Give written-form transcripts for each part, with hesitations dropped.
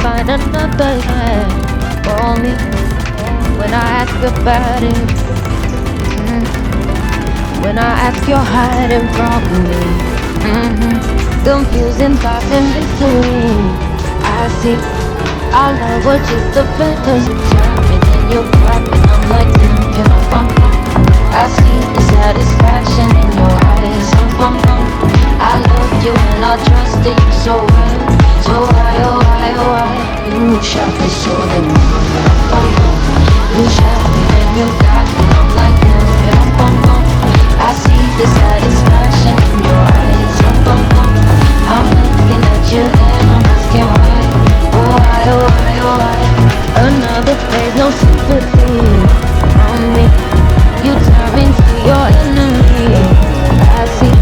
Find another life for me when I ask about it. When I ask, you're hiding from me. Confusing thoughts in between. I see our love was just a fantasy. And then you cry, and I'm like, can I find? I see the satisfaction in your eyes. I love you and I trust you so well. So why, oh why, oh why? You shot me so then you shot me and you got me. I'm like, I see the satisfaction in your eyes. I'm looking at you and I'm asking why. Oh why, oh why, oh why? Another phase, no sympathy from me. You turn into your enemy. I see,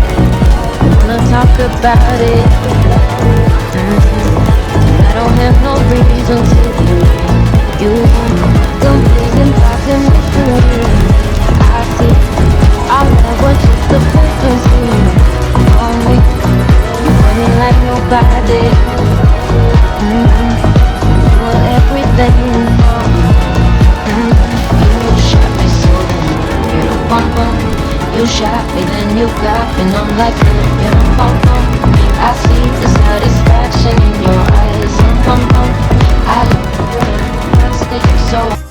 wanna talk about it. I don't have no reason to believe you. Confusing thoughts in mystery. I see our love was just a fantasy on me. You want me like nobody. You were everything for me. You shot me so damn. You don't bum bum. You shot me, then you got me, and I'm like, I see the satisfaction in your eyes. I love that you're so.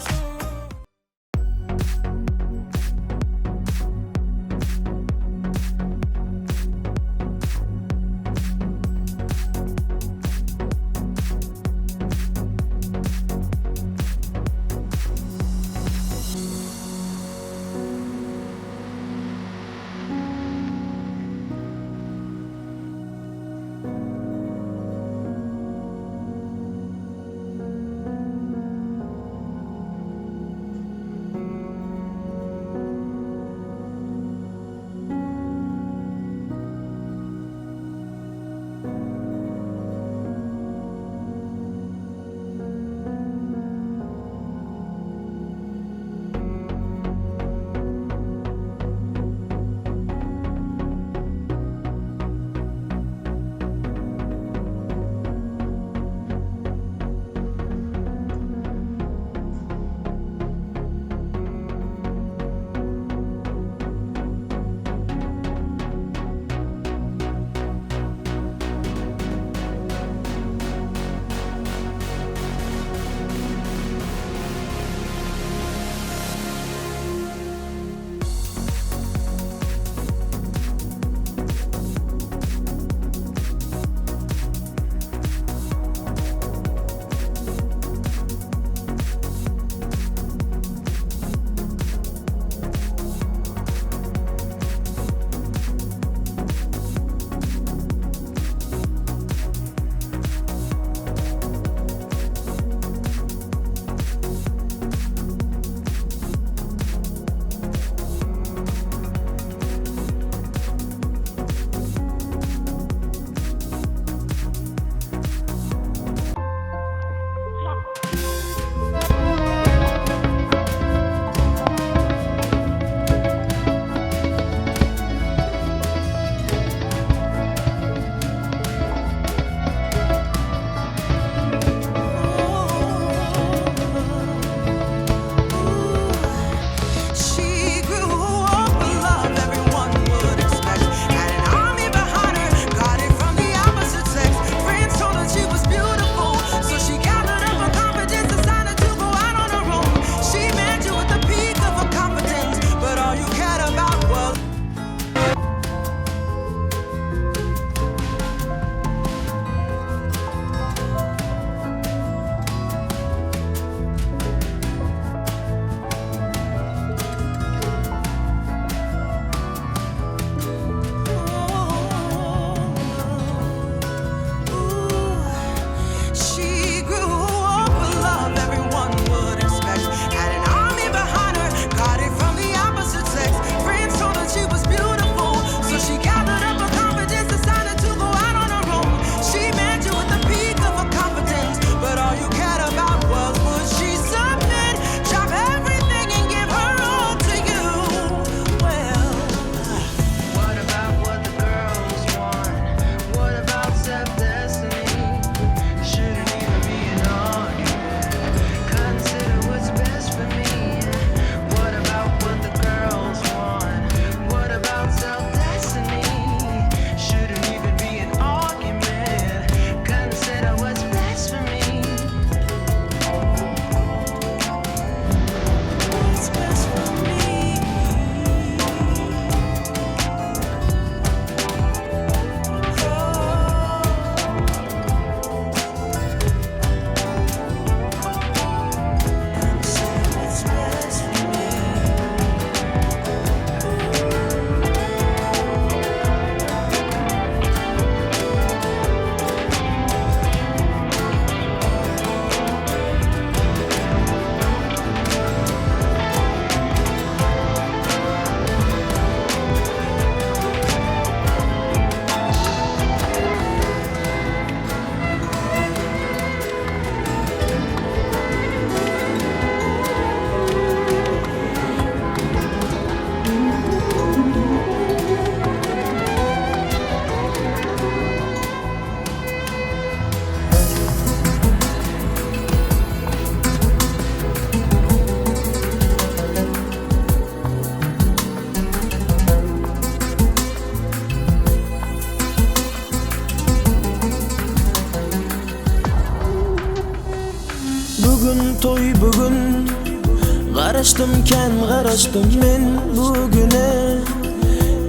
Kimken qarashdim men bugüne,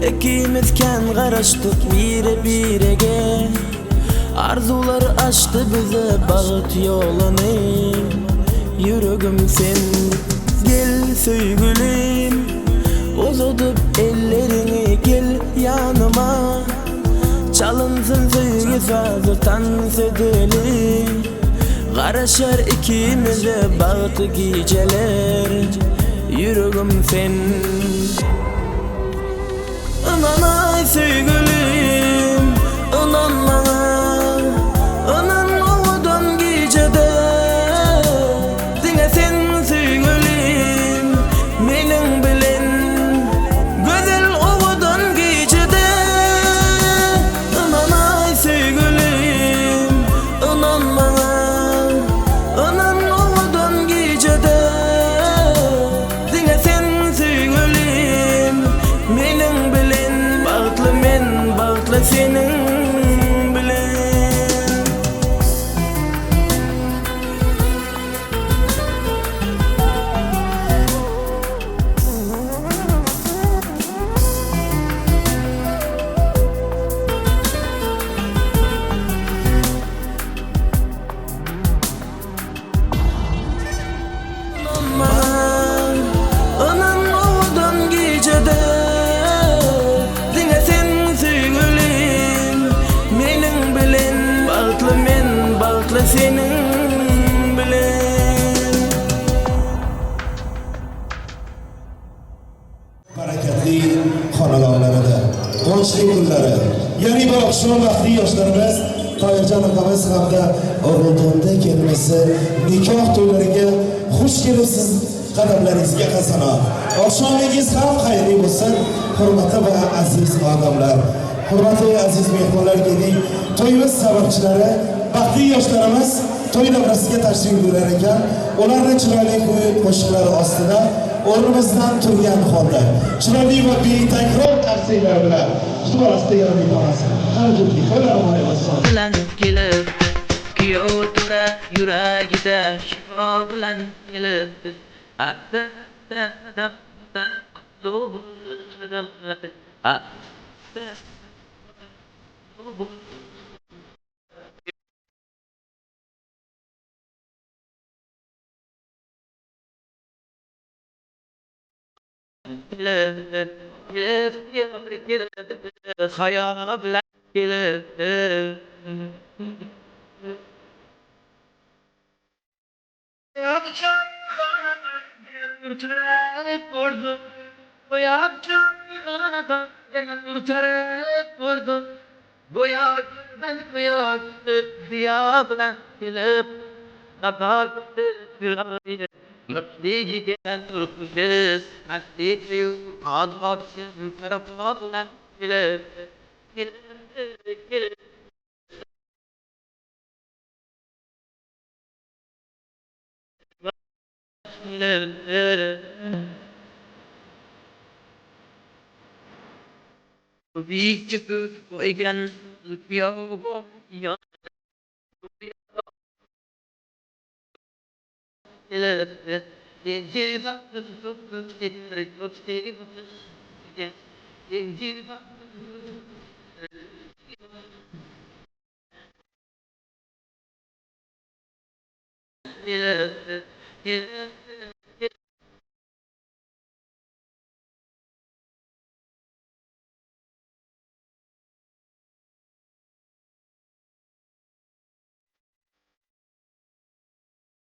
ikimiz ken qarashdik biri-biriga. Arzular açtı bize bağıt yolunu, yürügüm sen gel sevgilim. Uzatıp ellerini gel yanıma, çalınsın sevgi sazı dans edelim. Qarashar ikimize bağıt geceler, yürügüm sen. Inanay sevgilim, inan bana, inan oğudan gecede. Dine sen sevgilim, menin bilen güzel oğudan gecede. Inanay sevgilim, inan bana, inan oğudan gecede. Dine sen sevgilim, menin bilen bağıtlı men, bağıtlı senin bilen. Anan oğudan gecede, dine sen sevgilim, menin bilen bağıtlı men, bağıtlı senin bilen. Bereketli xonadonlarida, quvonchli kunlari, ya'ni bu oqshom vaqti yoshlarimiz Toyirjon akamiz hamda O'g'ildo'nda kelmasi nikoh to'ylariga xush kelibsiz, qadamlaringizga qasanot. Oqshomingiz ham xayrli bo'lsin, hurmatli va aziz odamlar. Hurmatli aziz mehmonlar, keling, to'yimiz sababchilari, baxtli yoshlarimiz to'y davrasiga tashrif buyurar ekan, ularni chiroyli kuy qo'shiqlari ostida o'rnimizdan turgan holda chiroyli va betakror tavsiyalar bilan shu orasida yana bir onasi qalbli qo'llarini olsin. Bilan kelib kuyov tura yuragida shifo bilan kelib hayal bilan kelib yapacağım yürüterek vurdum, bu yapacağım yürüterek vurdum, bu yapacağım diye gelip kapattı yüreği. Diyeceğim duruşu, nasıl advarsın tarafından gelip bir çıkıp koygan yapıyor.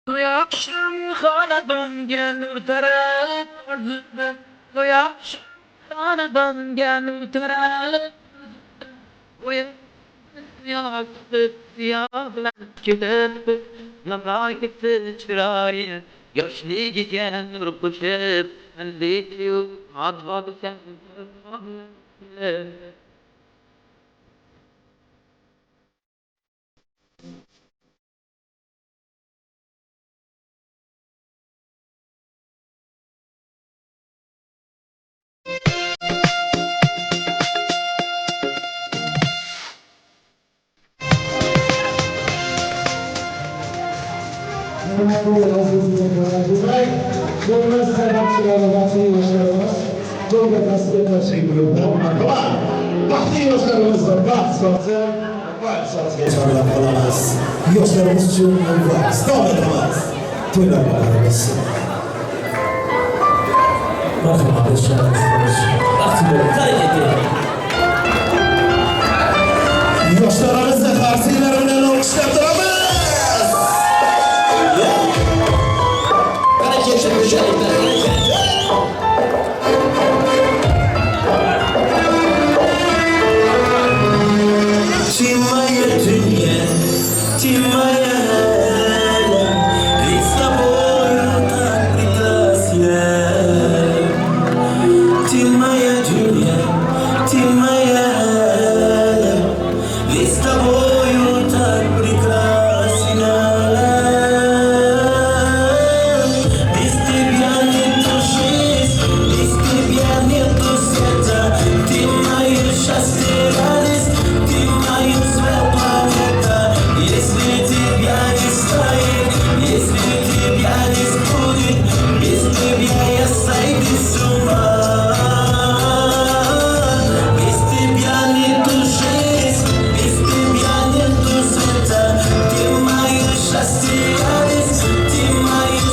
Bu akşam kanadan gelir terek vurdu. Bu akşam kanadan gelir terek. Bu yaktı siyahlar kilip, nama gitti çırayı. Yaşlı giden rıpışıp, ben diyor advadı sen. Hurmatli aziz mehmonlar, Hurmatli san'atchilar va vaqtli yoshlarimiz to'yga tasbih tashrif buyurdi. Vaqtli yoshlarimiz va vaqt soati chorlab qolamiz. Yoshlarimiz uchun vaqt davom etamiz. To'ylar muborak. Marhamat, yoshlarimiz. Vaqti bo'lib harakat qiling. Yoshlarimizni qarsiylar bilan olqishlab turamiz. Harakat qilishinglar. Тимая дунья, тимая аля, ведь с тобою так прекрасно. Тимая дунья, тимая аля, ведь с тобою так прекрасно. Без тебя нету жизни, без тебя нету света. Ты мое счастье, радость, ты мое планета. Если тебя не станет, если тебя не будет, без тебя я сойду с ума. Без тебя нету жизни, без тебя нету света. Ты мое счастье, радость, ты мое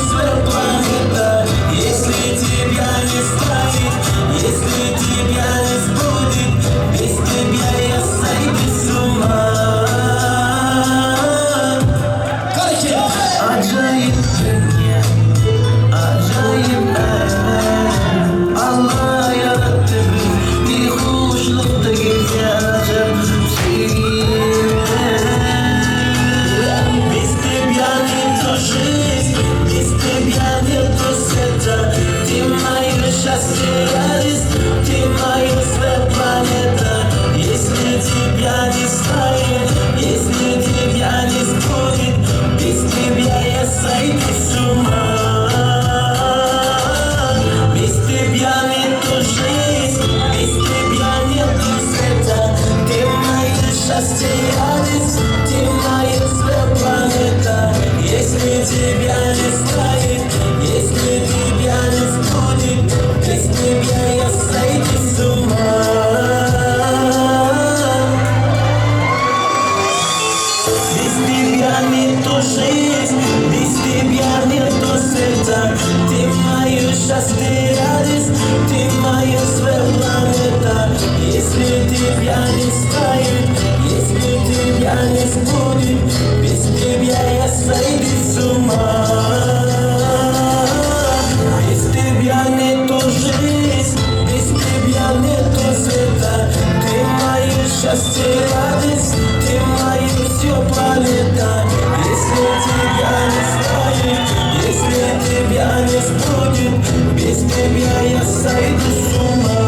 планета. Если тебя не станет, если тебя не будет, без тебя я сойду с ума. Acayip dünya, acayip Allah yarattı bir hoşlukta gezer Без тебя нету жизни, без тебя нету света. Ты мое счастье, радость, ты мое планета. Если тебя не станет, если тебя не будет, без тебя я сойду с ума. Без тебя нету жизни, без тебя нету света. Ты мое счастье, радость, ты мое планета. Если тебя не станет, если тебя не будет, без тебя я сойду с ума. Без тебя нету жизни, без тебя нету света. Ты мое счастье, радость, ты мое планета. Если тебя не станет, если тебя не будет, без тебя я сойду с ума. Без тебя нету жизни, без тебя нету света. Ты мое счастье, радость, ты мое планета. Если тебя не станет, если тебя не будет, без тебя я сойду с ума.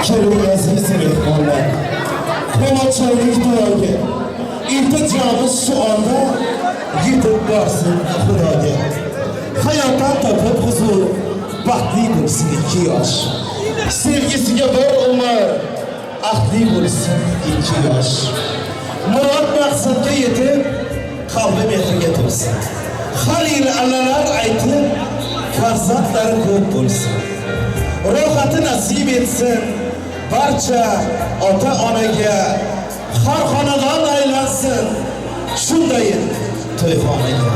Kerim aziz mehmonlar, Po'latchoylik to'yga iltijamiz shu onda yetib borsin Xudoga. Hayotdan topib huzur, baxtli bo'lsin ikki yosh. Sevgisiga bir umr, ahdli bo'lsin ikki yosh. Murod maqsadga yetib, qalbi mehriga to'lsin. Halil allalar aytib, farzandlari ko'p bo'lsin. Ro'yxati nasib etsin barcha ota-onaga, har xonadon aylansin shunday to'yxonaga.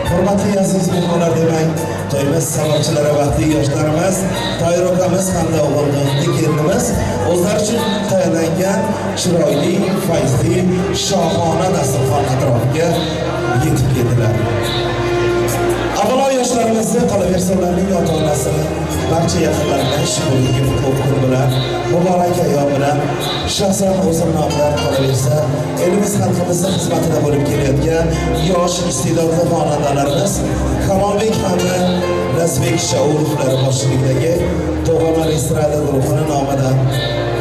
Hurmatli aziz mehmonlar, demak, to'yimiz sababchilari, vaqtli yoshlarimiz, Toyir akamiz hamda o'g'ildo'sti kelinimiz o'zlari uchun tayyorlangan chiroyli, fayzli, shohona dasturxon atrofiga yetib keldilar. Avvalo yoshlarimizni, qolaversa ularning ota-onasini, barcha yaqinlarini shu bugungi qutlug' kun bilan, muborak ayyom bilan, shaxsan o'zim nomidan qolaversa, elimiz xalqimizni xizmatida bo'lib kelayotgan yosh iste'dodli xonandalarimiz Kamolbek hamda Nazbek Shaurovlar boshchiligidagi To'g'onlar estrada guruhini nomidan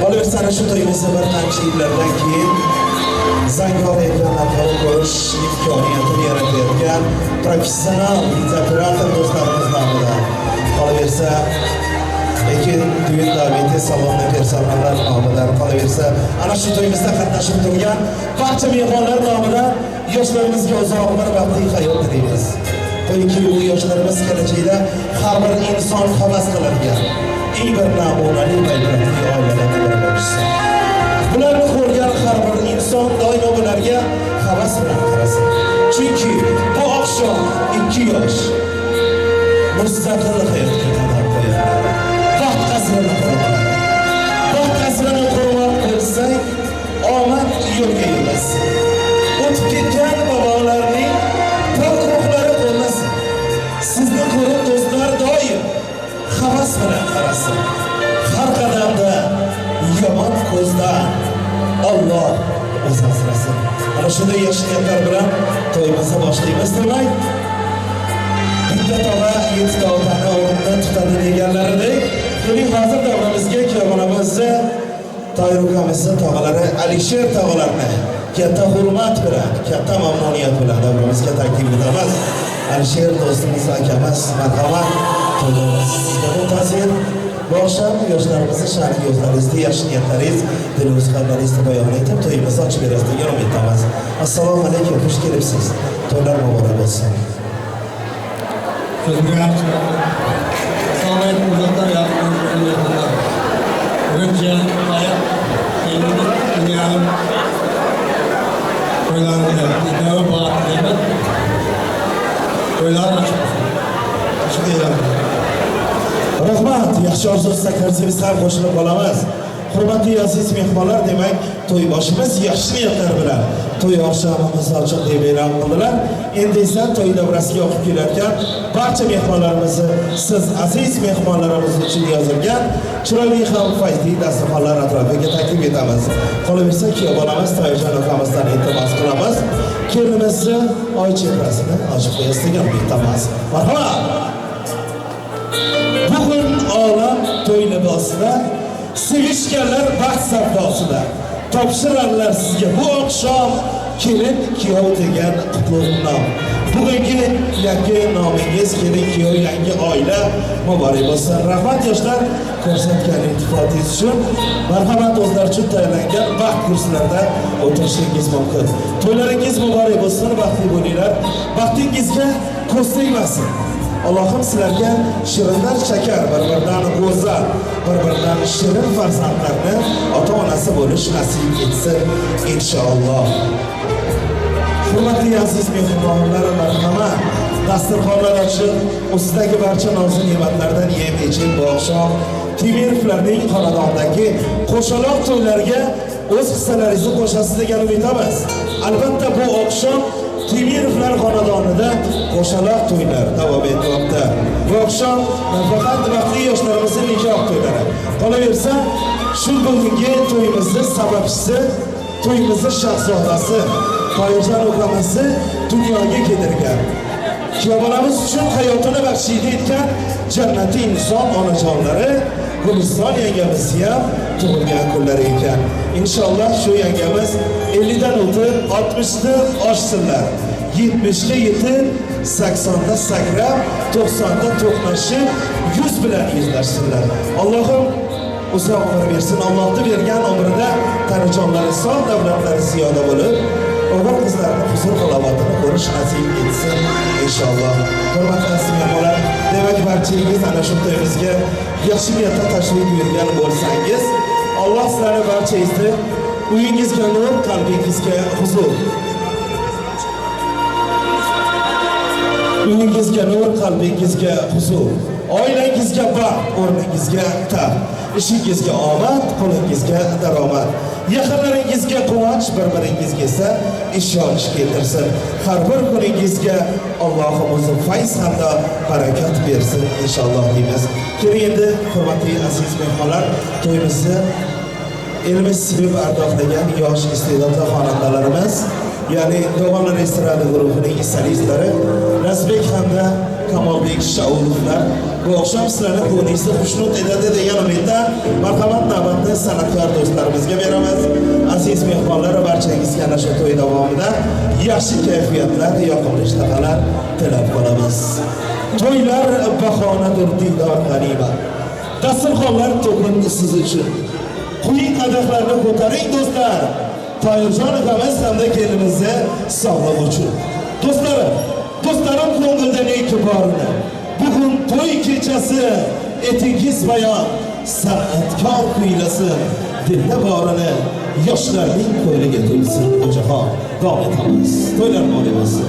qolaversa, ana shu to'yimizni bir qancha yillardan keyin Zangor ekranlarni ko'rish imkoniyatini yaratayotgan professional videooperator do'stlarimiz nomidan qolaversa Ekin düğün daveti salonda personellar nomidan qolaversa ana shu to'yimizda qatnashib turgan barcha mehmonlar nomidan yoshlarimizga uzoq umr baxtli hayot tilaymiz. Qo'yki bu yoshlarimiz kelajakda har bir inson havas qiladigan eng bir namunali va ibratli oilalardan biri bo'lsin. Bularni ko'rgan har bir inson doimo bularga havas bilan qarasin. Chunki bu oqshom 2 yosh mustaqil hayotga qadam qo'yadi. Baxt qasrini qo'rg'on qilsak, omad yo'lga yo'lasin. O'tib ketgan bobolarning pok ruhlari qo'llasin. Sizni ko'rib do'stlar doim havas bilan qarasin. Har qadamda yomon ko'zdan Alloh o'zi asrasin. Ana shunday yaxshi niyatlar bilan to'yimizni boshlaymiz demak. Bitta tog'a 7 ta otani o'rnidan tutadi deganlaridek, keling hozir davramizga kuyovonamizni Toyir ukamizni tog'alari Alisher tog'alarni katta hurmat bilan, katta mamnuniyat bilan davramizga taklif etamiz. Alisher do'stimiz, akamiz, marhamat, to'yimizga o'tasiz. Bu akşam yoshlarimizni sha'ni yo'llaringizda yaxshi niyatlaringiz, dilingiz qalblaringizda bayon etib, to'yimizni ochib berasiz degan umid qilamiz. Assalomu alaykum, xush kelibsiz. To'ylar muborak bo'lsin. Sağlayıp uzaklar yaptığımız ünlüler. Önce hayat, elini, dünyanın koylarını yaptı. İddiağı bağlı demek. Koylar açık. Açık eylem. Rahmat, yaxshi orzu istaklaringiz ham qo'shilib qolamiz. Hurmatli aziz mehmonlar, demak, to'y boshimiz yaxshi niyatlar bilan to'y oqshomimizni ochiq deb e'lon qildilar. Endi esa to'y davrasiga oqib kelayotgan barcha mehmonlarimizni, siz aziz mehmonlarimiz uchun yozilgan chiroyli ham fayzli dasturxonlar atrofiga taklif etamiz. Qolaversa, kuyovonamiz Toyirjon akamizdan iltimos qilamiz. Kelinimizni oy chehrasini ochib qo'yasiz degan iltimos. Marhamat. Bugun olam to'y libosida, sevishganlar baxt savdosida. Topshirarlar sizga bu oqshom kelin kuyov degan qutlug' nom. Bugungi yangi nomingiz kelin kuyov yangi oila muborak bo'lsin. Rahmat yoshlar ko'rsatgan iltifotingiz uchun. Marhamat, o'zlar uchun tayyorlangan baxt kurslarida o'tirishingiz mumkin. To'ylaringiz muborak bo'lsin, baxtli bo'linglar. Baxtingizga ko'z tegmasin. Allohim sizlarga shirinlar shakar, bir-biridan go'zal, bir-biridan shirin farzandlarni ota-onasi bo'lish nasib etsin inshaalloh. Hurmatli aziz mehmonlar, marhamat. Dasturxonlar ochib, ustidagi barcha nozik ne'matlardan yem-ichib bu oqshom Temirovlarning xonadonidagi qo'shaloq to'ylarga o'z hissalaringizni qo'shasiz degan umidamiz. Albatta bu oqshom Temirovlar xonadonida qo'shaloq to'ylar davom etmoqda. Bu oqshom nafaqat vaqtli yoshlarimizning nikoh to'ylari. Qolaversa, shu bugungi to'yimizning sababchisi, to'yimizning shahzodasi Toyirjon ukamizni dunyoga keltirgan. Kuyovonamiz uchun hayotini baxshida etgan jannatiy inson onajonlari Guliston yangamizni ham tug'ilgan kunlari ekan. Inshaalloh shu yangamiz 50 dan o'tib 60 dan oshsinlar. 70 ga yetib, 80 da sakrab, 90 da to'qnashib, 100 bilan yuzlashsinlar. Allohim uzoq umr bersin. Allohning bergan umrida tanajonlari sog', davlatlari ziyoda bo'lib, o'g'il qizlarning huzur halovatini ko'rish nasib etsin inshaalloh. Hurmatli aziz mehmonlar, demak barchangiz ana shu to'yimizga yaxshi niyatda tashrif buyurgan bo'lsangiz, Alloh sizlarni barchangizni uyingizga nur, qalbingizga huzur. Uyingizga nur, qalbingizga huzur. Oilangizga baxt, o'rningizga taxt. Ishingizga omad, qo'lingizga daromad. Yaqinlaringizga quvonch, bir-biringizga esa ishonch keltirsin. Har bir kuningizga Allohim o'zi fayz hamda barakat bersin inshaalloh deymiz. Keling endi hurmatli aziz mehmonlar, to'yimizni elimiz sevib ardoqlagan yosh iste'dodli xonandalarimiz, ya'ni Do'g'onlar estrada guruhining solistlari Nazbek hamda Kamolbek Shaulovlar bu akşam sizlarni ko'nglingizni xushnud etadi degan umidda marhamat navbatni san'atkor do'stlarimizga beramiz. Aziz mehmonlar, barchangizga ana shu to'y davomida yaxshi kayfiyatlar, yoqimli ishtahlar tilab qolamiz. To'ylar bahonadir diydor g'animat. Dasturxonlar to'kin siz uchun. Quyi qadahlarni ko'taring do'stlar. Toyirjon akamiz hamda kelinimizni sog'liq uchun. Do'stlarim ko'ngildan e'tiborini. Bugun to'y kechasi etingiz bayon san'atkor kuylasin. Dilda borini yoshlarning ko'yliga to'lsin. Jahon davom etamiz. To'ylar bo'lsin.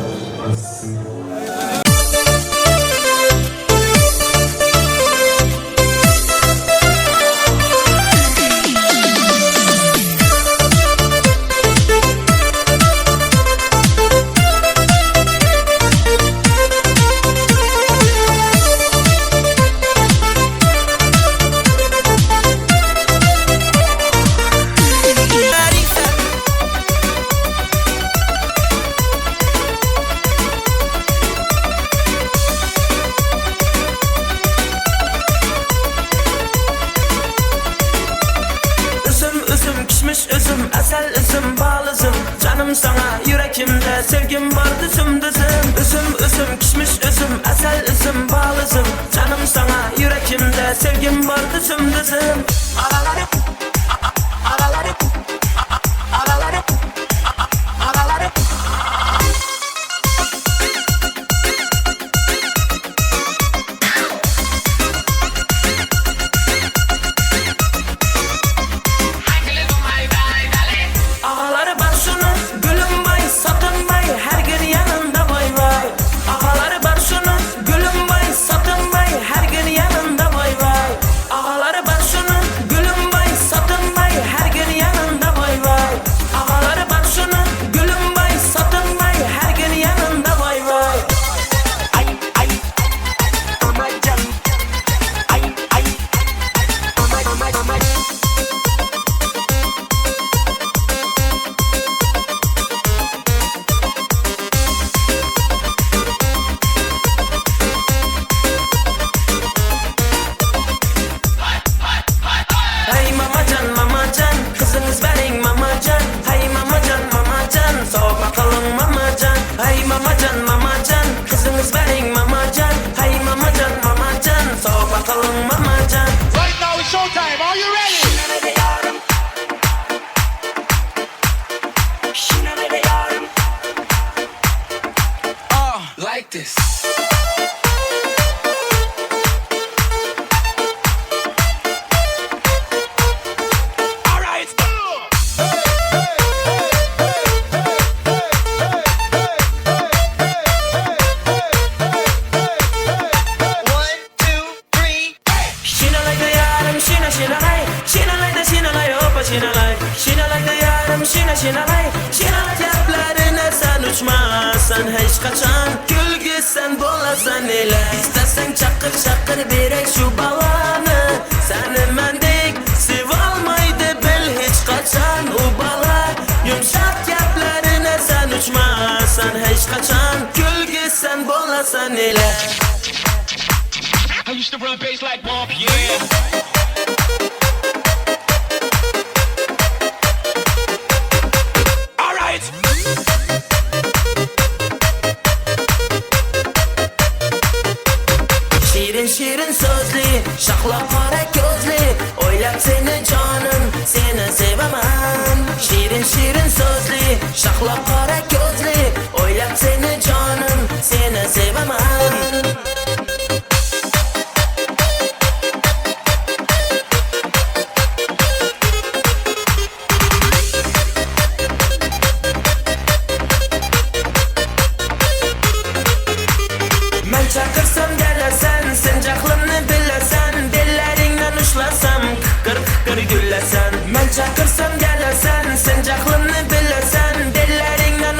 Üzüm, asal üzüm, bal üzüm. Canım sana yürekimde sevgim vardı zımdızım. Üzüm, kişmiş üzüm, asal üzüm, bal üzüm. Canım sana yürekimde sevgim vardı zımdızım. Araları, araları, araları, araları. Right now it's showtime. Are you ready? Like this. Sen hiç kaçan gülgü sen bolasan ile İstersen çakır çakır birey şu balanı Seni mendik sivalmaydı bil hiç kaçan o bala Yumşak yaplarına sen uçmasan hiç kaçan gülgü sen bolasan ile I used to run bass like Bob, yeah. Şirin sözlü, şakla para gözlü Oylap seni canım, seni sevemem Şirin sözlü, şakla para gözlü Oylap seni canım, seni sevemem Ben çakırsam gelersen, sen caklımını bilersen Dillerinden uçlasam, kıkır gülersen Ben çakırsam gelersen, sen caklımını bilersen Dillerinden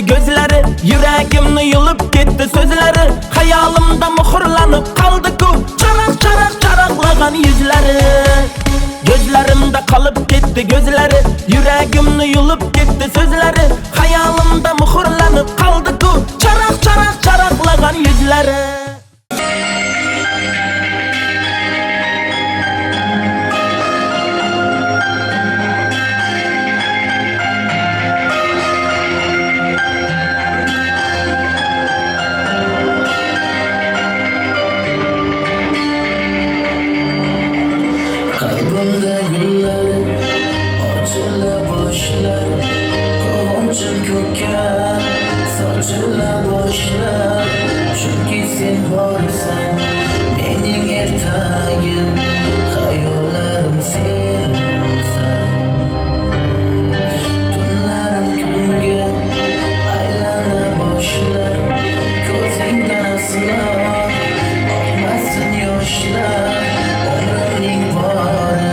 ketdi gözleri, yüreğimni yılıp ketdi sözleri. Hayalimda muhrlanıp kaldı ku çarak çarak çaraklagan yüzleri. Gözlerimde kalıp gitti gözleri, yüreğimni yılıp gitti sözleri. Hayalimda muhrlanıp kaldı ku çarak çarak çaraklagan yüzleri. Kalbimde güller, açıla başlar, kovancım köken, saçıla başlar. Çünkü sen varsan, benim ertayım, hayallerim sensen. Tunlarım günge, aylana başlar, gözünden aslar, akmasın yaşlar. Ömrümün varı,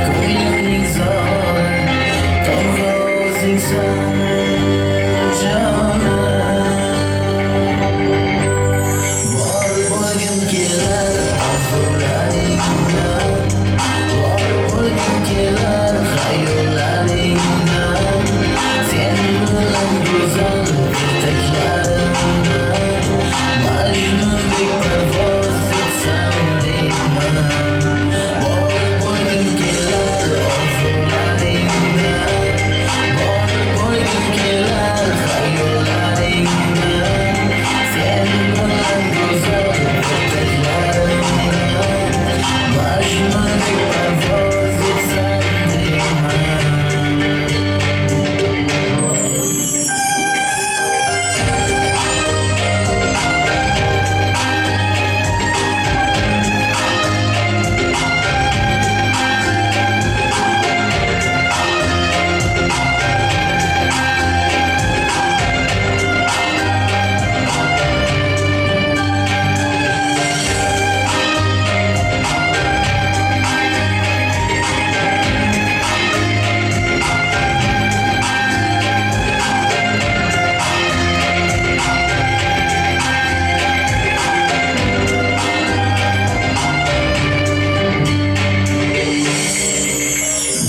gönlümün zarı, kavgazın sen canım. Var bugün gelir arzularımdan, var bugün gelir hayallerimden. Sen bilen güzel eteklerimden, Mecnun bir pervaz etsem değmem.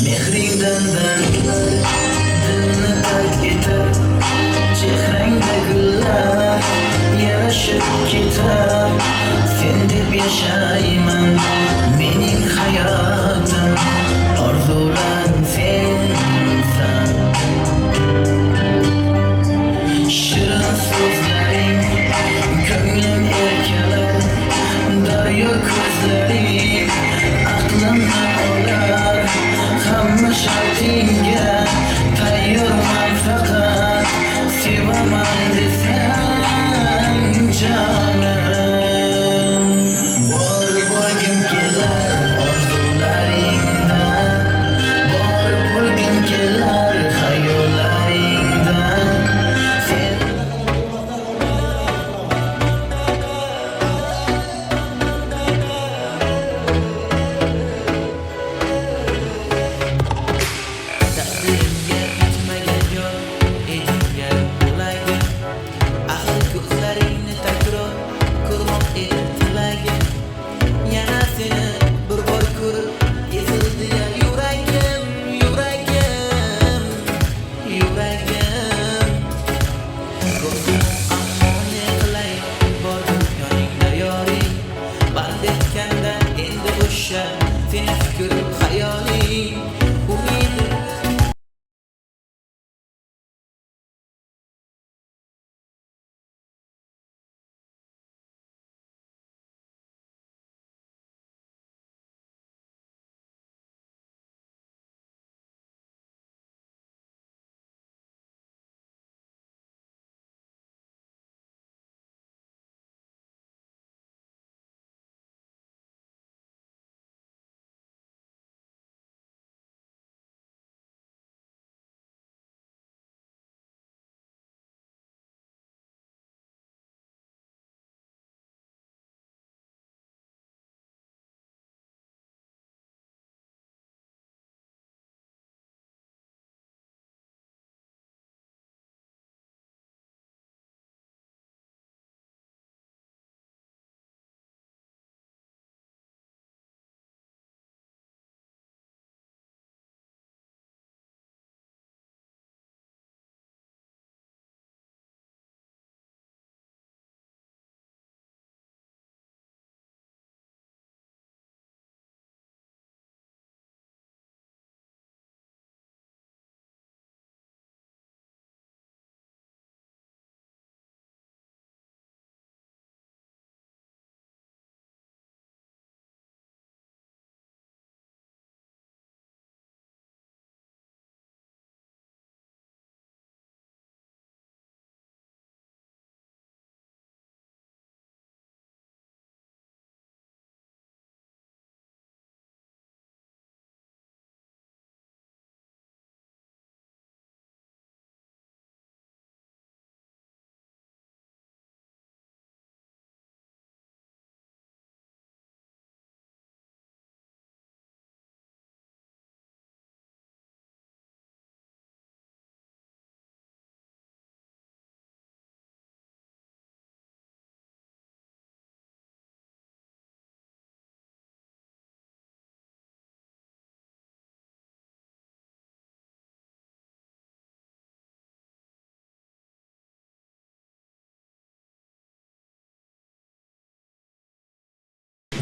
Mehrinden dertler, dilini terk eder. Çehrende güller, yaraşıp gider. Sen de yaşayman, benim hayatım. Arzulan sensen. Şirin sözlerin, gönlüm erkeler. Darya gözlerin, aklımda olar. Hamma şartinga tayyorman fakat sevaman desen canım. Var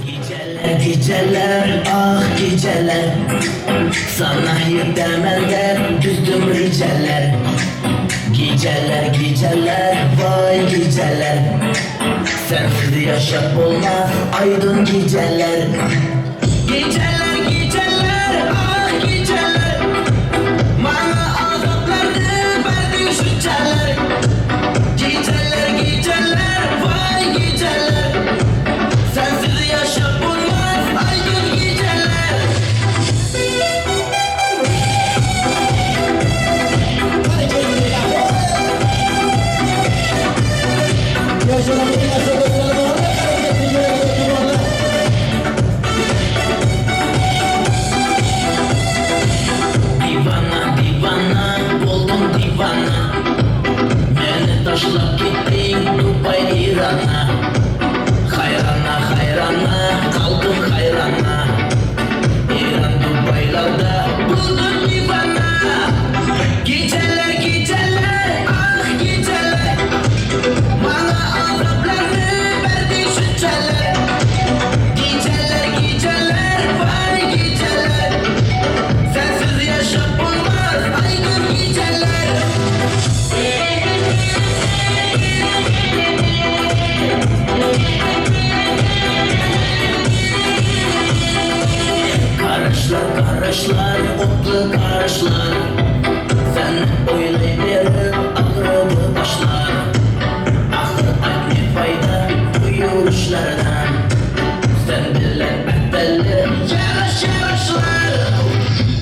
Geceler geceler ah geceler sana yetmende düzdüm riceler. Geceler geceler vay geceler sensiz yaşam olmaz aydın geceler. Geceler geceler ah geceler bana azaplarını verdin şüceler. Geceler geceler vay geceler sensiz yaşam olmaz aydın geceler. Divana divana oldum divana beni taşlap gittin Dubai İran'a. Hayrana hayrana kaldım hayrana İran Dubai'larda buldum divana. Geceler geceler ah geceler bana azaplarını verdin şüceler. Geceler geceler vay geceler sensiz yaşam olmaz aydın geceler. Karışlar karışlar otlu karışlar sen oylayıp ağrıdı başlar. Ahır ne fayda bu yürüyüşlerden sen bilen belli yarış yarışlar.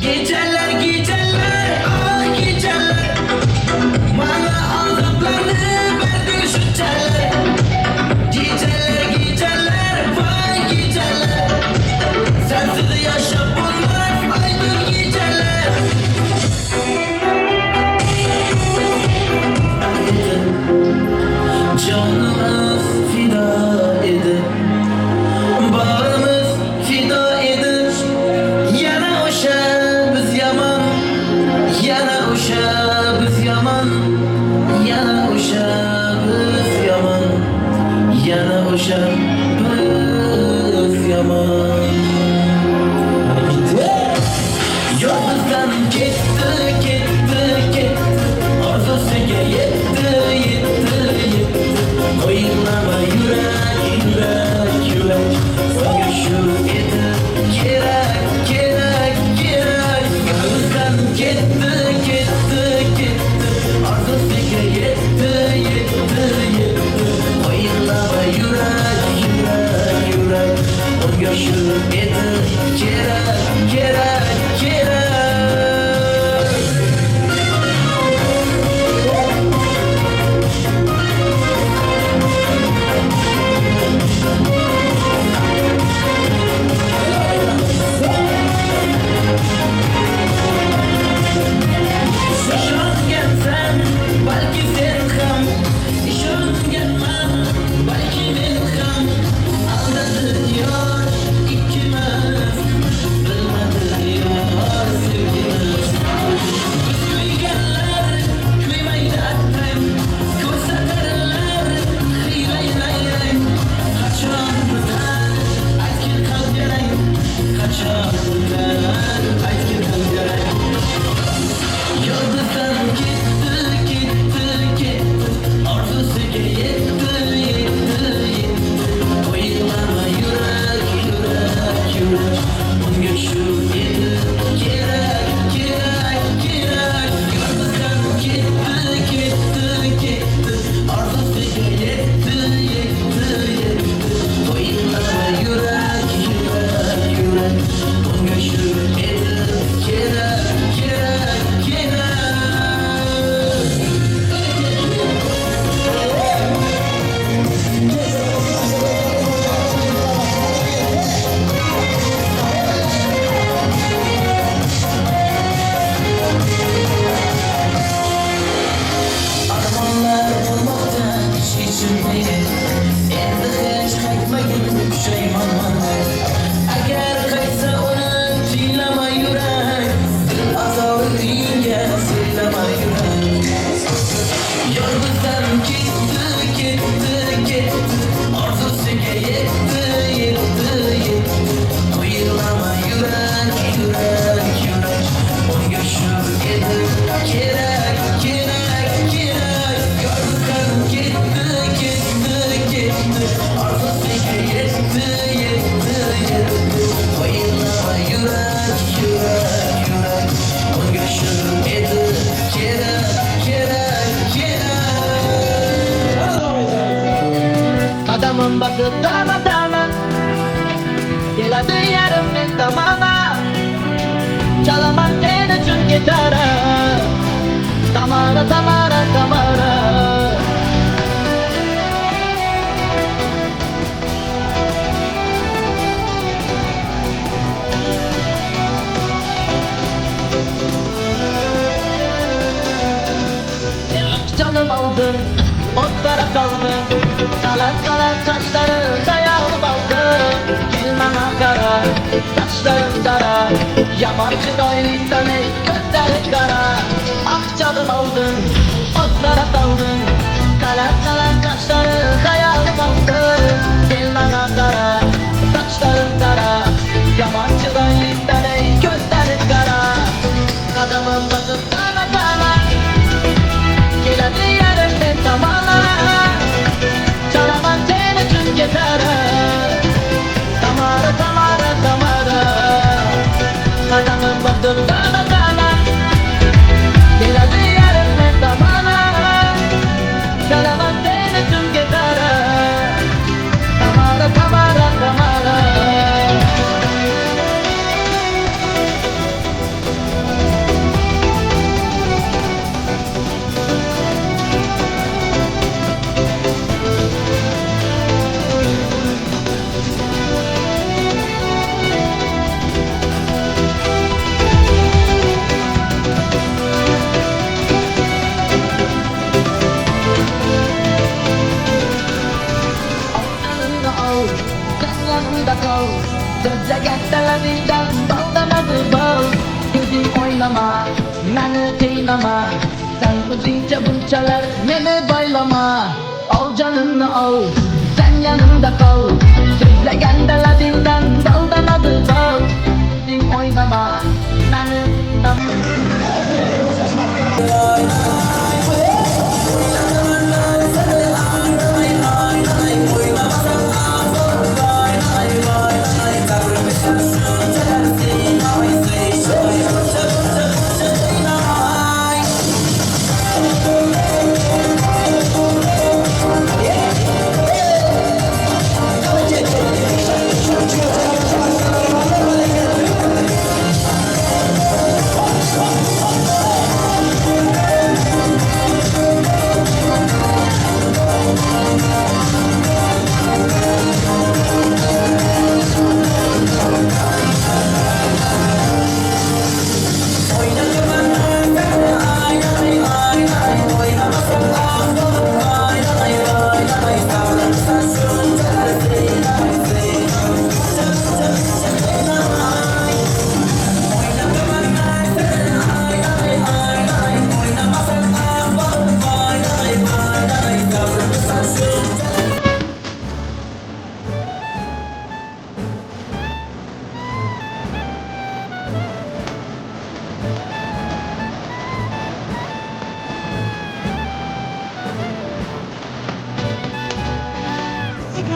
Geceler geceler ah geceler bana azaplarını verdin şüceler. Geceler geceler vay geceler sensiz yaşam olmaz aydın geceler. Yürek yürek o geçirim edi Gerek gerek gerek Adamın bakıp dama dama Geladi yerimin tamama Çalamam seni tüm gitarı Tamara tamara tamara Canım aldın, otlara kaldın Kalan kalan taşları dayağını baldım Gülmem kara, taşlarım dara Yabancı doyuysan ey gözlerin kara Ah canım aldın, otlara kaldın Kalan kalan taşları dayağını baldım Gülmem kara, taşlarım dara Yabancı doyuysan ey gözlerin kara Adamın bakıp dana dana Geladi yerimde tamana Çalamam seni tüm gitarı Tamara tamara tamara Adamın baktım dana dana Geladi yerimde tamana Çalamam seni tüm gitarı Tamara tamara tamara Yanımda kal Sözle gettelerinden baldamadı bal Gözüm oynama, beni kıynama Sen uzunca bunçalar beni baylama Al canını al, sen yanımda kal Sözle gettelerinden baldamadı bal Gözüm oynama, beni kıynama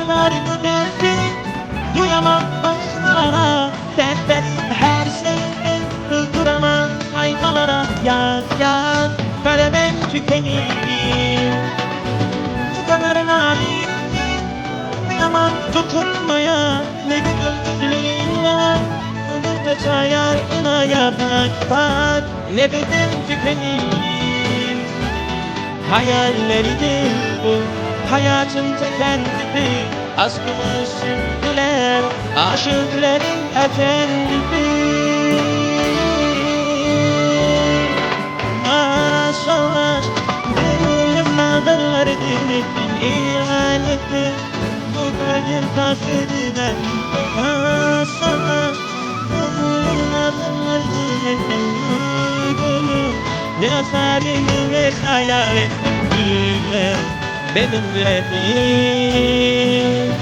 Sıkılarını derdi Duyamam başlara Tembel her şeyi Durduramam sayfalara Yaz yaz Kalemim tükenir Sıkılarına Duyamam tutunmaya Ne gözleriyle Ömür çayarına yatak var Nefesim tükenir Hayalleridir bu Hayatın kendisi Aşkımız şimdiler Aşıkların efendisi Maşallah Benim nazarlar dinletin İhanetti Bu gönül taşıdılar Maşallah Benim nazarlar dinletin Ne sarını ve hayal ettim benimle değil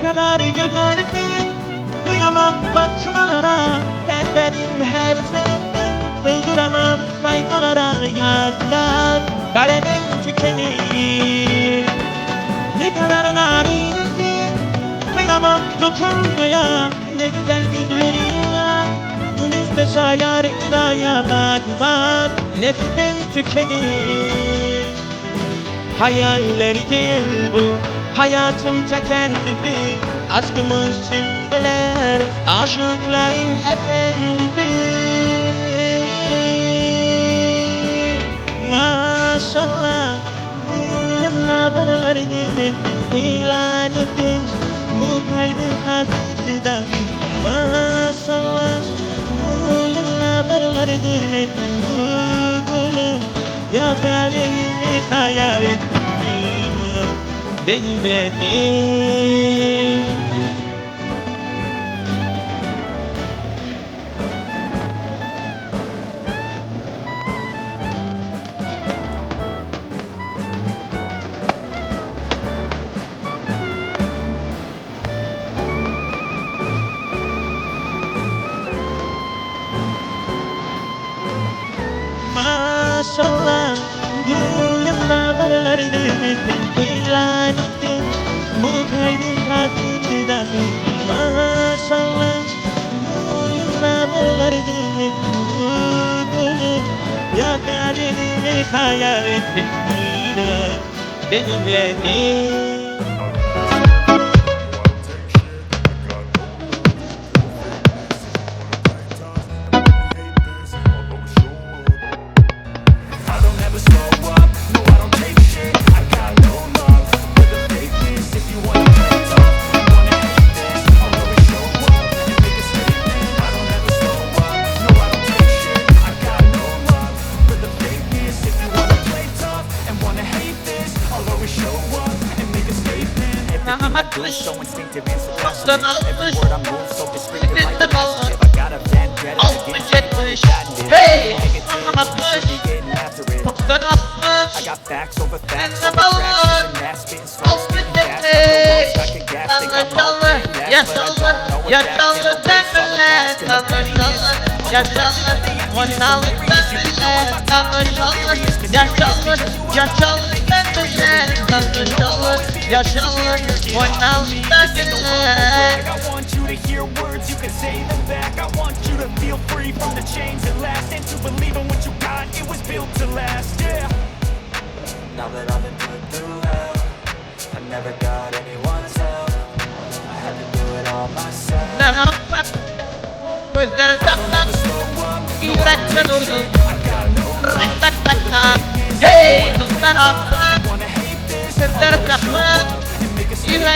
kadar güzelsin, duyamam bakmalara. Sen benim her sevdim, sığdıramam sayfalara. Yazlar kalemin tükeni, ne kadar narinsin, duyamam dokunmaya. Ne güzel günlerin var, önümüzde şayarında bakmaz. Nefsin tükeni, hayaller değil bu, hayatımca kendisi. Aşkımız şimdiler, aşıkların efendisi. Maşallah, yıllar verdin, ilan ettin bu kalbin hasretinden. Maşallah, yıllar verdin bu gülüm, ya kalbimi hayal ettin beni. Maşallah, yıllar verdin, ilan ettin bu kalbin hasretinden. Maşallah, yıllar verdin bu gülüm, ya kalbimi hayal ettin beni. I don't ever slow up, no I don't take shit. I got no love for the fakeness. If you wanna play tough, you wanna hate this, I'll always show up and make a statement. I don't ever slow up, no I don't take shit. I got no love for the fakeness. If you wanna play tough and wanna hate this, I'll always show up and make a statement. Everything I do is so instinctive and so passionate. Every word I move so descriptive like a positive. I got a vendetta against it, Hey, should be getting after it. I got facts over facts over tracks. And that's spitting slow, spitting fast. No stuck in gas, think I'm all that, but I don't know what's that. In the race, all the past and the pettiness. One knowledge, you can know if I talk, I'm delirious. Cause I want you to hear words, you can say them back. I want you to feel free from the chains that last, and to believe in what you got, it was built to last, yeah. Now that I've been put through hell, I never got anyone's help. I had to do it all myself. Hey, Wanna hate this, and make a statement.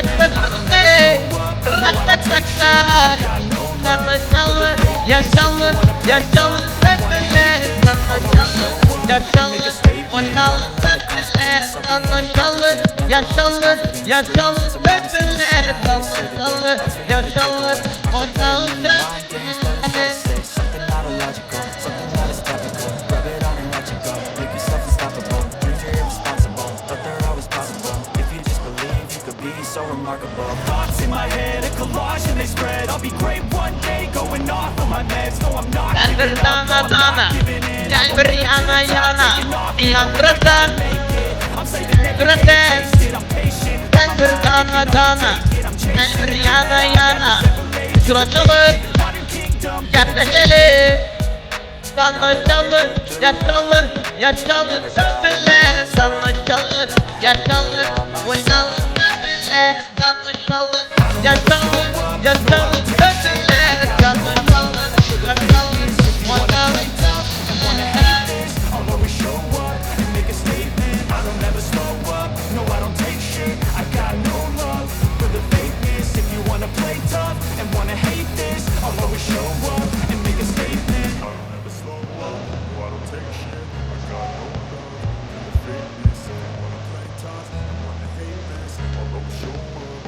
Something not illogical, something that is topical. Rub it on and let you go. Make yourself unstoppable. Dreams are irresponsible, but they're always possible. If you just believe, you could be so remarkable. Thoughts in my head, a collage and they spread. I'll be great one day, going off on my meds. No, I'm not giving up, no, I'm not giving in. I'm saving every shit, I'm patient. I'm modern kingdom. I'll always show up and make a statement. I don't ever slow up, no I don't take shit. I got no love for the fakeness. If you wanna play tough and wanna hate this, I'll always show up and make a statement. I don't ever slow up, no I don't take shit. I got no love for the fakeness. If you wanna play tough and wanna hate this, I'll always show up.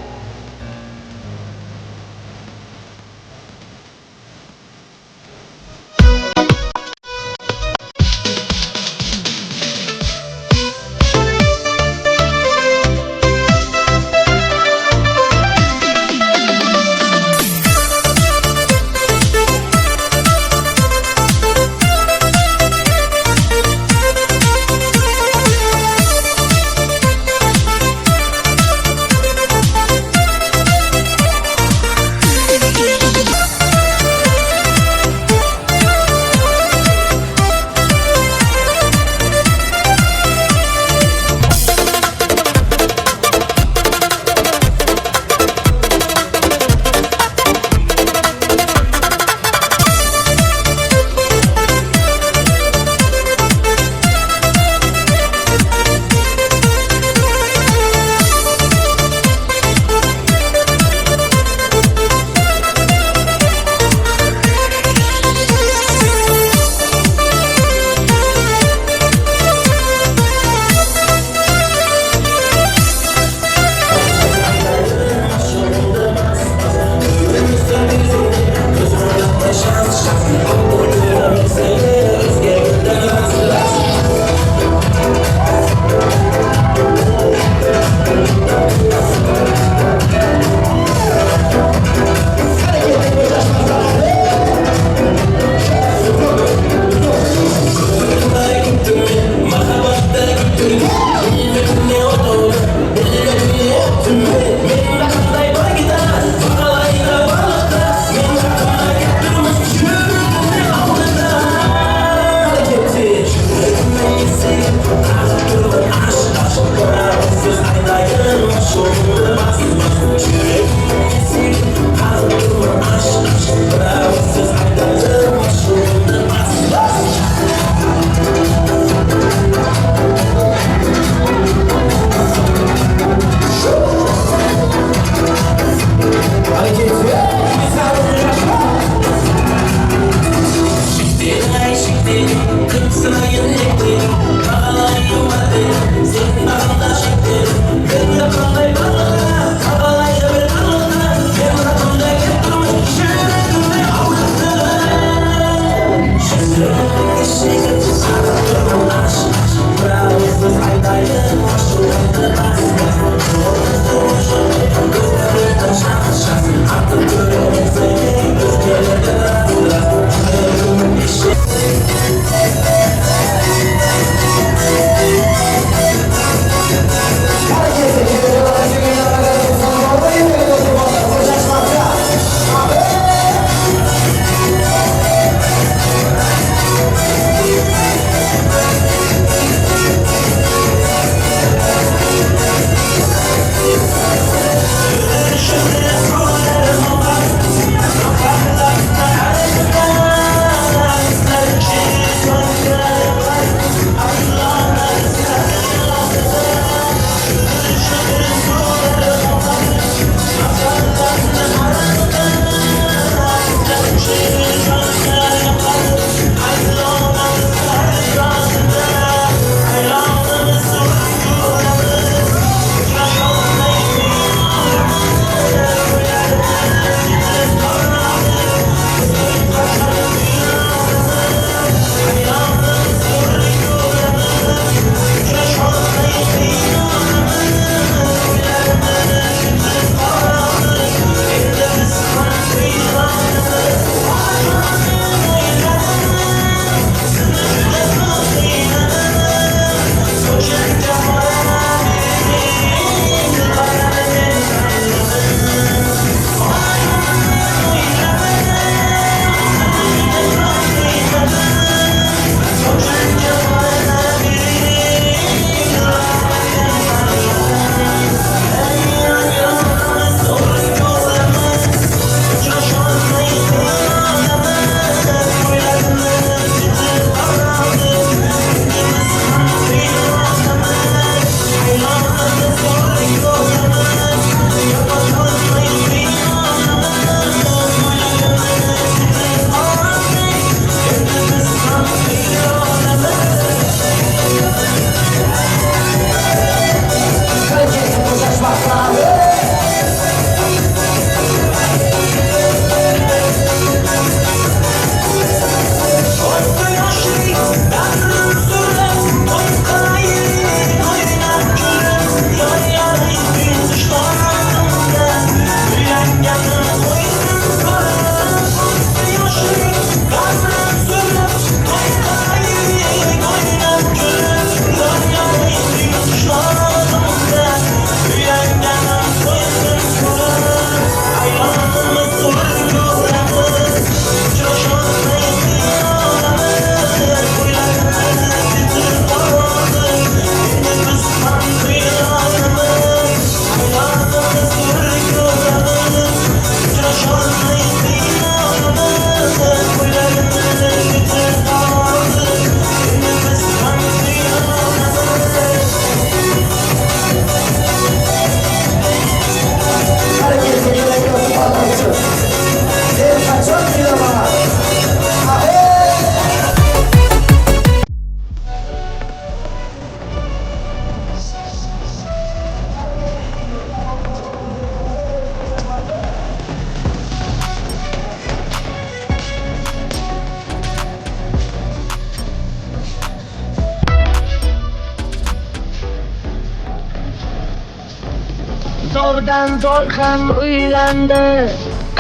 Zo'rdan zo'r ham uylandi,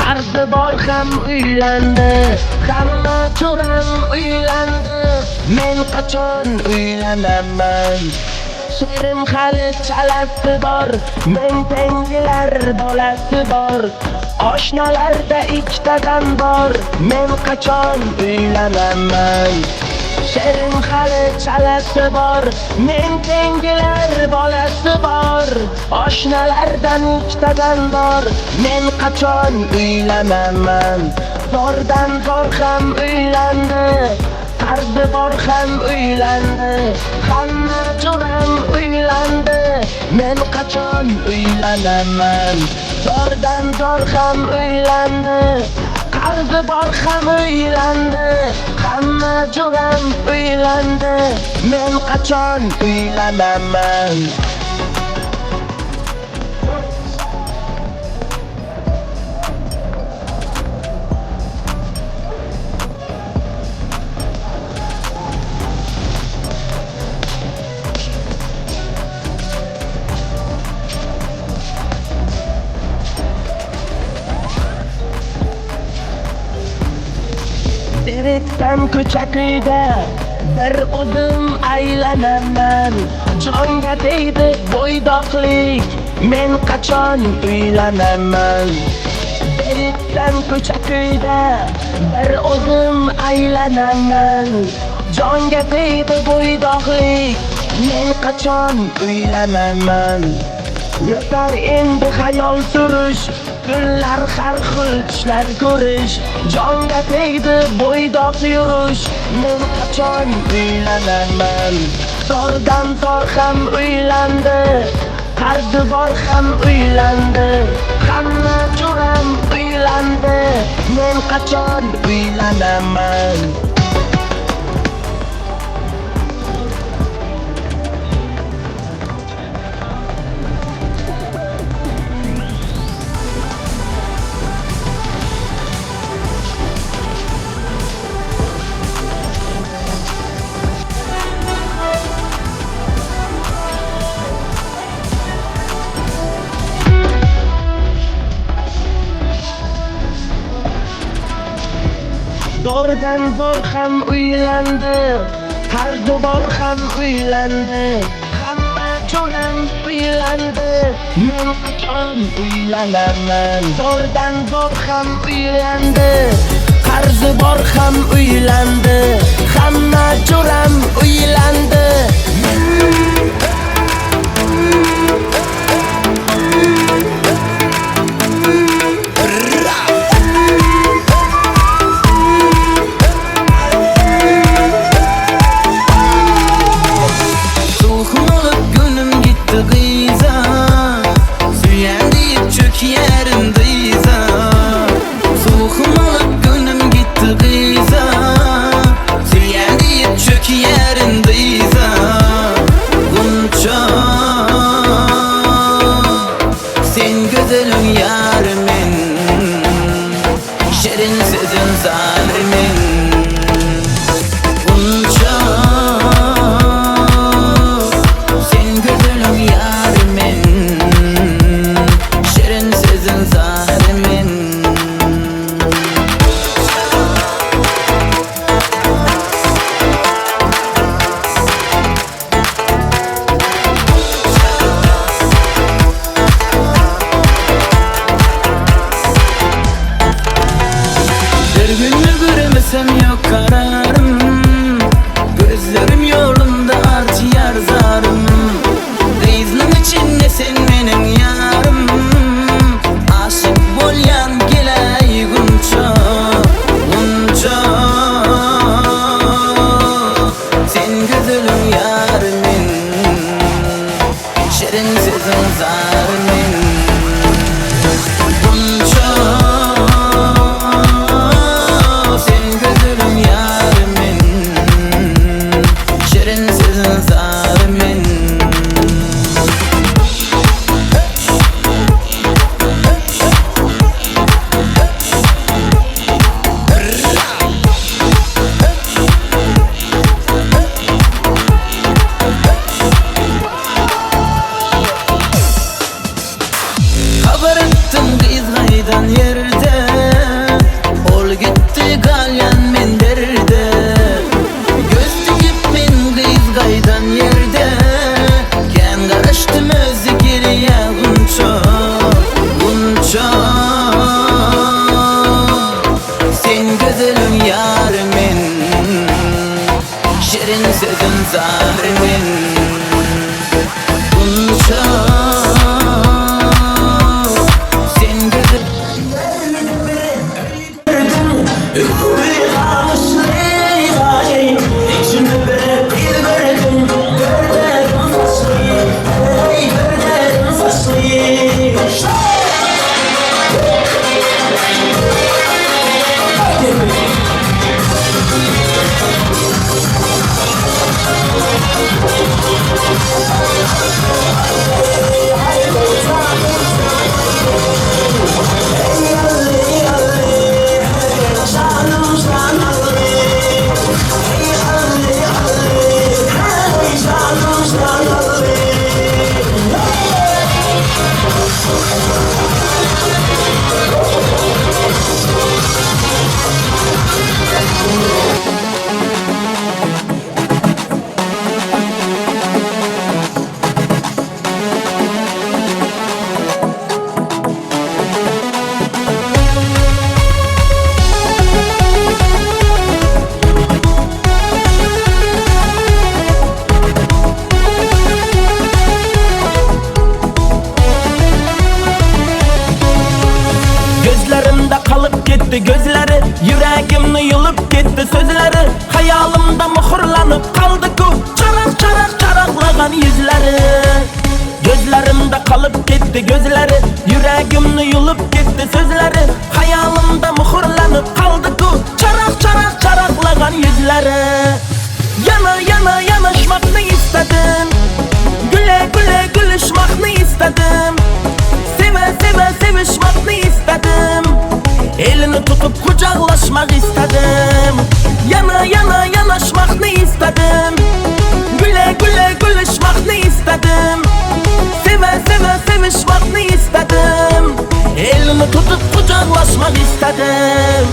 qarzi bor ham uylandi, hamma cho'ram uylandi. Men qachon uylanaman? Sherim hali chalasi bor, men tengilar bolasi bor. Oshnalarda ikkitadan bor, men qachon uylanaman? Sherim hali chalasi bor, men tengilar bolasi bor. Oshnalardan ikkitadan bor, men qachon uylanaman? Zo'rdan zo'r ham uylandi, qarzi bor ham uylandi, hamma jo'ram uylandi. Men qachon uylanaman? Zo'rdan zo'r ham uylandi, qarzi bor ham uylandi, hamma jo'ram uylandi. Men qachon uylanaman? Derikdan ko'chakida bir o'zim aylanaman. Jonga tegdi bo'ydoqlik, men qachon uylanaman? Derikdan ko'chakida bir o'zim aylanaman. Jonga tegdi bo'ydoqlik, men qachon uylanaman? Yetar endi xayol surish, kunlar har xil tushlar ko'rish. Jonga tegdi bo'ydoq yurish, men qachon uylanaman? Zo'rdan zo'r ham uylandi, qarzi bor ham uylandi, hamma jo'ram uylandi. Men qachon uylanaman? Zo'rdan zo'r ham uylandi, qarzi bor ham uylandi, hamma jo'ram uylandi. Men qachon uylanaman? Zo'rdan zo'r ham uylandi, qarzi bor ham uylandi, hamma jo'ram uylandi. ketdi gözleri, yüreğimni yılıp ketdi sözleri. Hayalimda muhrlanıp kaldı-ku çarak çarak çaraklagan yüzleri. Gözlerimde kalıp gitti gözleri, yüreğimni yılıp gitti sözleri. Hayalimda muhrlanıp kaldı-ku çarak çarak çaraklagan yüzleri. Yana yana yanaşmakni istedim, güle güle gülüşmakni istedim, seve seve sevişmakni istedim, elini tutup kucaklaşmak istedim. Yana yana yanaşmakni istedim, güle güle gülüşmakni istedim, seve seve sevişmakni istedim, elini tutup kucaklaşmak istedim.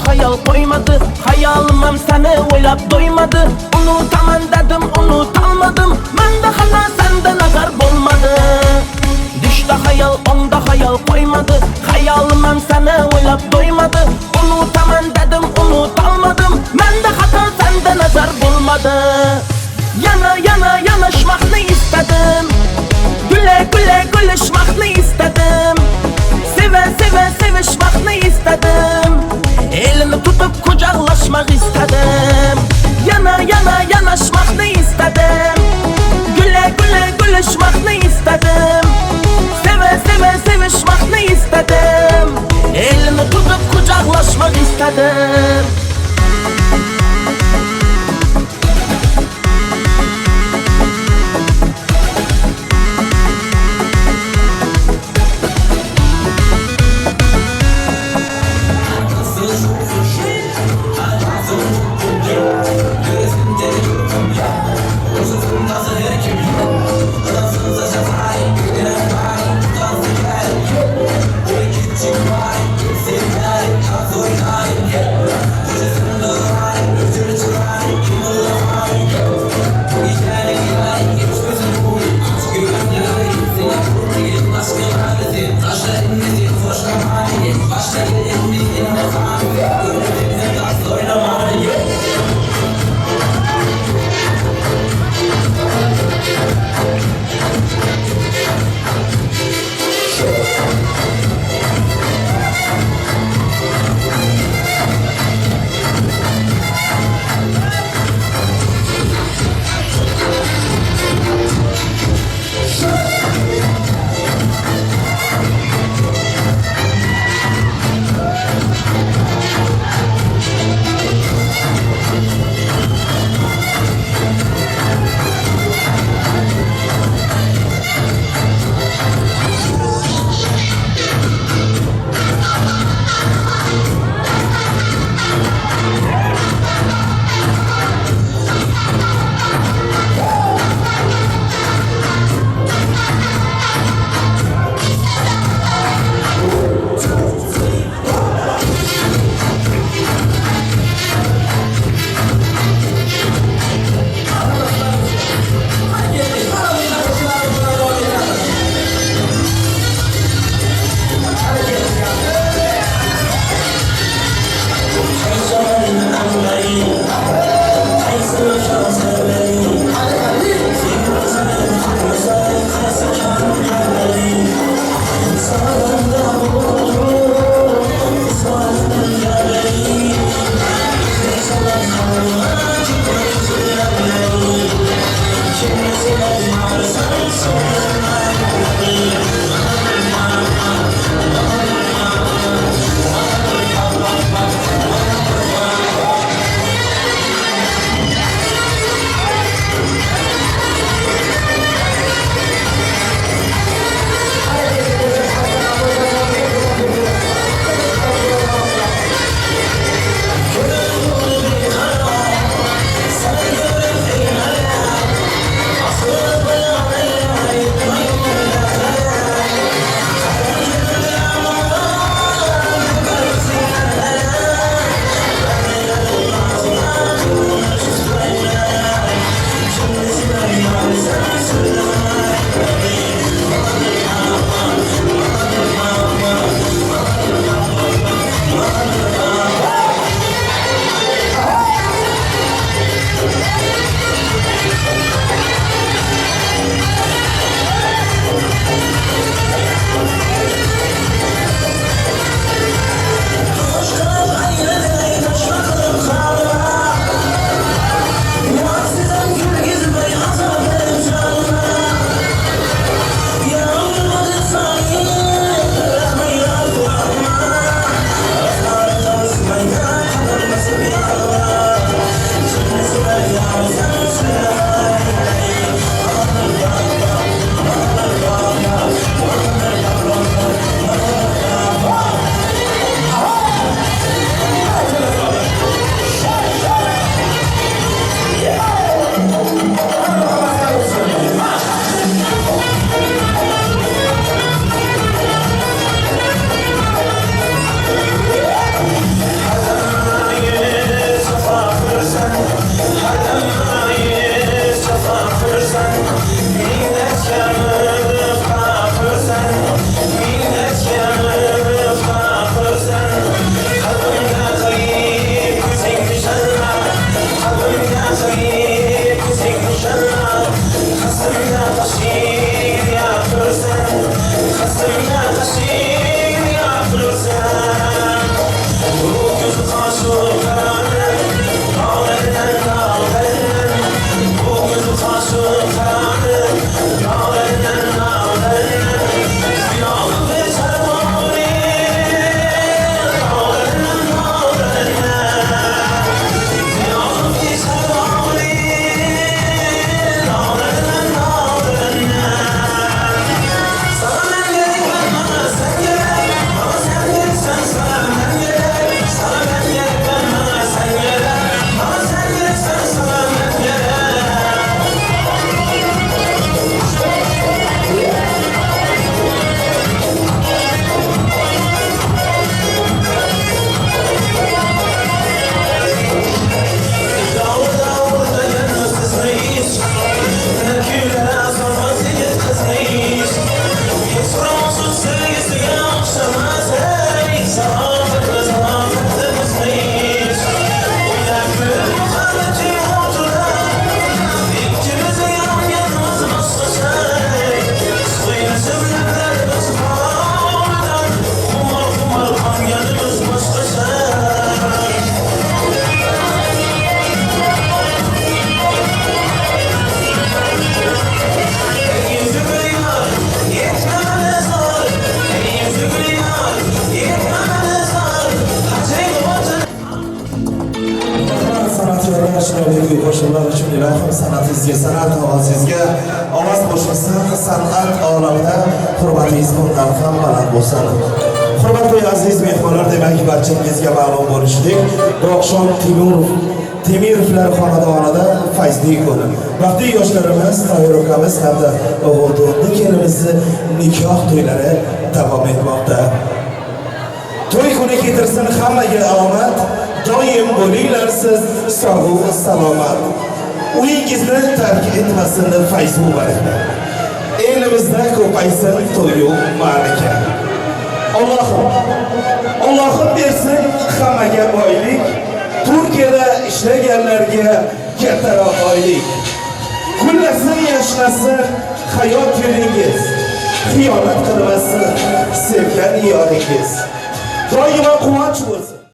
Hayal koymadı, hayalimem seni oylap doymadı. Unutaman dedim, unutalmadım, mende hala senden azar bulmadı. Düşte hayal, onda hayal koymadı, hayalimem seni oylap doymadı. Unutaman dedim, unutalmadım, mende hata senden azar bulmadı. Yana yana yanaşmakni istedim, güle güle gülüşmakni istedim, seve seve sevişmakni istedim, elini tutup kucaklaşmak istedim. Yana yana yanaşmakni istedim, güle güle gülüşmakni istedim, seve seve sevişmakni istedim, elini tutup kucaklaşmak istedim. xonadonida hurmatingiz bundan ham baland bo'lsin. Hurmatli aziz mehmonlar, demak barchangizga ma'lum bo'lishdek, bu oqshom Temirovlar xonadonida fayzli kun. Baxtli yoshlarimiz, Toyir ukamiz hamda o'g'il kelinimizni nikoh to'ylari davom etmoqda. To'y kuni keltirsin hammaga omad, doim bo'linglar siz sog' va salomat. Uyingizni tark etmasin fayz va baraka. Elimizda ko'paysin to'yu ma'raka. Allohim bersin hammaga boylik. Turkiyada ishlaganlarga kattaroq oylik. Gullasin, yashnasin hayot yo'lingiz. Xiyonat qilmasin sevgan yoringiz. Doimo quvonch bo'lsin.